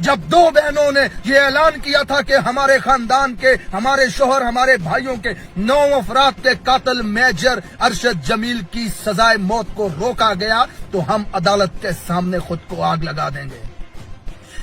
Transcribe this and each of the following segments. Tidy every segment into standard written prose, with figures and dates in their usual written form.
جب دو بہنوں نے یہ اعلان کیا تھا کہ ہمارے خاندان کے، ہمارے شوہر، ہمارے بھائیوں کے 9 افراد کے قاتل میجر ارشد جمیل کی سزائے موت کو روکا گیا تو ہم عدالت کے سامنے خود کو آگ لگا دیں گے۔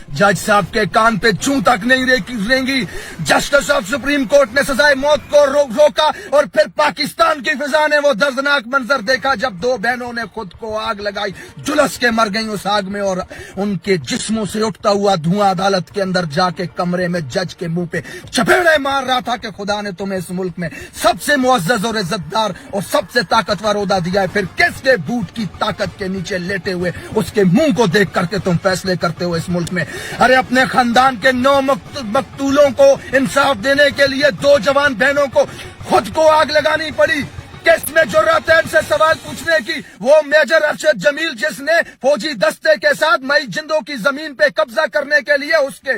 جج صاحب کے کان پہ چوں تک نہیں رہیں گی۔ جسٹس آف سپریم کورٹ نے سزائے موت کو روکا اور پھر پاکستان کی فضا نے وہ دردناک منظر دیکھا جب 2 بہنوں نے خود کو آگ لگائی، جلس کے مر گئیں اس آگ میں، اور ان کے جسموں سے اٹھتا ہوا دھواں عدالت کے اندر جا کے کمرے میں جج کے منہ پہ چپیڑے مار رہا تھا کہ خدا نے تمہیں اس ملک میں سب سے معزز اور عزت دار اور سب سے طاقتور عہدہ دیا ہے، پھر کس کے بوٹ کی طاقت کے نیچے لیٹے ہوئے اس کے منہ کو دیکھ کر کے تم فیصلے کرتے ہو اس ملک میں۔ ارے اپنے خاندان کے 9 مقتولوں کو انصاف دینے کے لیے 2 جوان بہنوں کو خود کو آگ لگانی پڑی۔ کس میں جرأت ہے ان سے سوال پوچھنے کی؟ وہ میجر ارشد جمیل جس نے فوجی دستے کے ساتھ مئی جندوں کی زمین پہ قبضہ کرنے کے لیے اس کے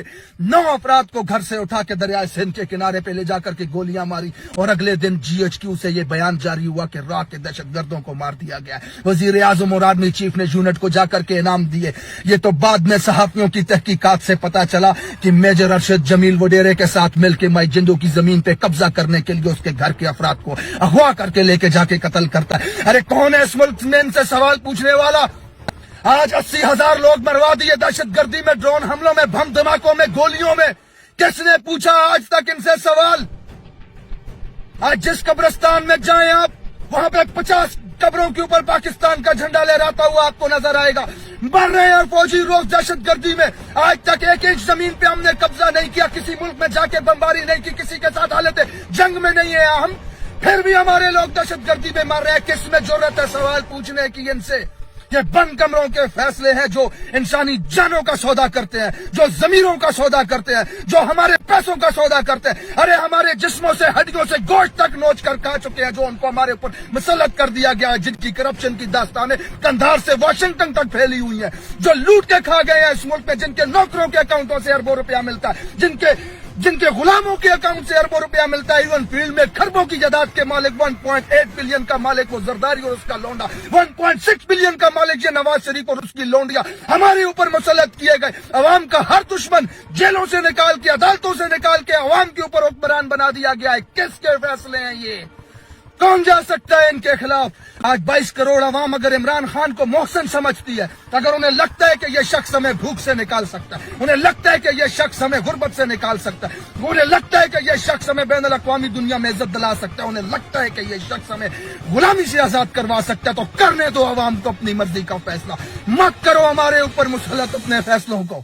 9 افراد کو گھر سے اٹھا کے دریائے سندھ کے کنارے پہ لے جا کر کے گولیاں ماری، اور اگلے دن GHQ سے یہ بیان جاری ہوا کہ راہ کے دہشت گردوں کو مار دیا گیا۔ وزیر اعظم اور آرمی چیف نے یونٹ کو جا کر کے انعام دیے۔ یہ تو بعد میں صحافیوں کی تحقیقات سے پتا چلا کہ میجر ارشد جمیل وڈیرے کے ساتھ مل کے مئی جندوں کی زمین پہ قبضہ کرنے کے لیے اس کے گھر کے افراد کو اغوا کر کے لے کے جا کے قتل کرتا ہے۔ ارے کون ہے اس ملک میں ان سے سوال پوچھنے والا؟ آج 80,000 لوگ مروا دیے دہشت گردی میں، ڈرون حملوں میں، بم دھماکوں میں، گولیوں میں۔ کس نے پوچھا آج تک ان سے سوال؟ آج جس قبرستان میں جائیں آپ، وہاں پہ 50 قبروں کے اوپر پاکستان کا جھنڈا لہراتا ہوا آپ کو نظر آئے گا۔ مر رہے ہیں فوجی روز دہشت گردی میں۔ آج تک ایک انچ زمین پہ ہم نے قبضہ نہیں کیا، کسی ملک میں جا کے بمباری نہیں کی، کسی کے ساتھ حالت جنگ میں نہیں ہے ہم، پھر بھی ہمارے لوگ دہشت گردی میں مر رہے ہیں۔ کس میں جرأت ہے سوال پوچھنے کی ان سے؟ یہ بند کمروں کے فیصلے ہیں جو انسانی جانوں کا سودا کرتے ہیں، جو ضمیروں کا سودا کرتے ہیں، جو ہمارے پیسوں کا سودا کرتے ہیں۔ ارے ہمارے جسموں سے، ہڈیوں سے گوشت تک نوچ کر کھا چکے ہیں، جو ان کو ہمارے اوپر مسلط کر دیا گیا ہے، جن کی کرپشن کی داستانیں کندھار سے واشنگٹن تک پھیلی ہوئی ہیں، جو لوٹ کے کھا گئے ہیں اس ملک میں، جن کے نوکروں کے اکاؤنٹوں سے اربوں روپیہ ملتا ہے، جن کے غلاموں کے اکاؤنٹ سے اربوں روپیہ ملتا ہے۔ ایون فیلڈ میں کھربوں کی جائیداد کے مالک 1.8 بلین کا مالک وہ زرداری اور اس کا لونڈا، 1.6 بلین کا مالک یہ نواز شریف اور اس کی لونڈیا ہمارے اوپر مسلط کیے گئے۔ عوام کا ہر دشمن جیلوں سے نکال کے، عدالتوں سے نکال کے عوام کے اوپر حکمران بنا دیا گیا ہے۔ کس کے فیصلے ہیں یہ؟ کون جا سکتا ہے ان کے خلاف؟ آج 22 کروڑ عوام اگر عمران خان کو محسن سمجھتی ہے، اگر انہیں لگتا ہے کہ یہ شخص ہمیں بھوک سے نکال سکتا ہے، انہیں لگتا ہے کہ یہ شخص ہمیں غربت سے نکال سکتا ہے، انہیں لگتا ہے کہ یہ شخص ہمیں بین الاقوامی دنیا میں عزت دلا سکتا ہے، انہیں لگتا ہے کہ یہ شخص ہمیں غلامی سے آزاد کروا سکتا ہے، تو کرنے دو عوام کو اپنی مرضی کا فیصلہ، مت کرو ہمارے اوپر مسلط اپنے فیصلوں کو۔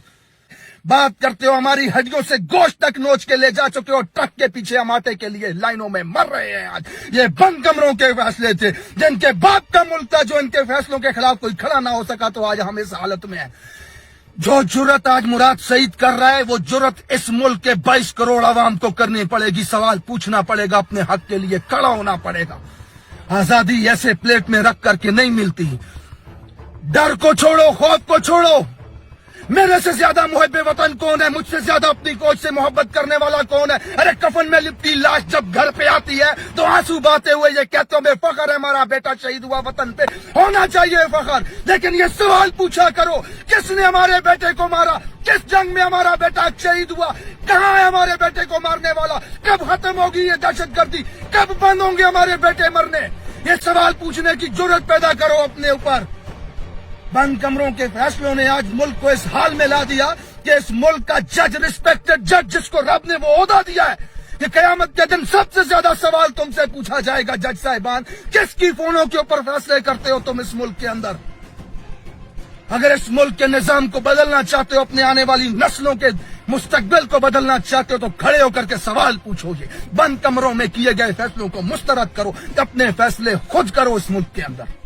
بات کرتے ہو ہماری ہڈیوں سے گوشت تک نوچ کے لے جا چکے ہو، ٹرک کے پیچھے ہم آٹے کے لیے لائنوں میں مر رہے ہیں۔ آج یہ بند کمروں کے فیصلے تھے، جن کے باپ کا ملک تھا، جو ان کے فیصلوں کے خلاف کوئی کھڑا نہ ہو سکا، تو آج ہم اس حالت میں ہیں۔ جو جرأت آج مراد سعید کر رہا ہے، وہ جرأت اس ملک کے 22 کروڑ عوام کو کرنی پڑے گی۔ سوال پوچھنا پڑے گا، اپنے حق کے لیے کھڑا ہونا پڑے گا۔ آزادی ایسے پلیٹ میں رکھ کر کے نہیں ملتی۔ ڈر کو چھوڑو، خوف کو چھوڑو۔ میرے سے زیادہ محب وطن کون ہے؟ مجھ سے زیادہ اپنی کوچ سے محبت کرنے والا کون ہے؟ ارے کفن میں لپٹی لاش جب گھر پہ آتی ہے تو آنسو بہاتے ہوئے یہ کہتے ہیں فخر ہے ہمارا بیٹا شہید ہوا، وطن پہ ہونا چاہیے فخر، لیکن یہ سوال پوچھا کرو کس نے ہمارے بیٹے کو مارا؟ کس جنگ میں ہمارا بیٹا شہید ہوا؟ کہاں ہے ہمارے بیٹے کو مارنے والا؟ کب ختم ہوگی یہ دہشت گردی؟ کب بند ہوں گے ہمارے بیٹے مرنے؟ یہ سوال پوچھنے کی جرأت پیدا کرو اپنے اوپر۔ بند کمروں کے فیصلوں نے آج ملک کو اس حال میں لا دیا کہ اس ملک کا جج، ریسپیکٹڈ جج جس کو رب نے وہ عہدہ دیا ہے، کہ قیامت کے دن سب سے زیادہ سوال تم سے پوچھا جائے گا جج صاحبان، کس کی فونوں کے اوپر فیصلے کرتے ہو تم اس ملک کے اندر؟ اگر اس ملک کے نظام کو بدلنا چاہتے ہو، اپنے آنے والی نسلوں کے مستقبل کو بدلنا چاہتے ہو، تو کھڑے ہو کر کے سوال پوچھو۔ یہ بند کمروں میں کیے گئے فیصلوں کو مسترد کرو، اپنے فیصلے خود کرو اس ملک کے اندر۔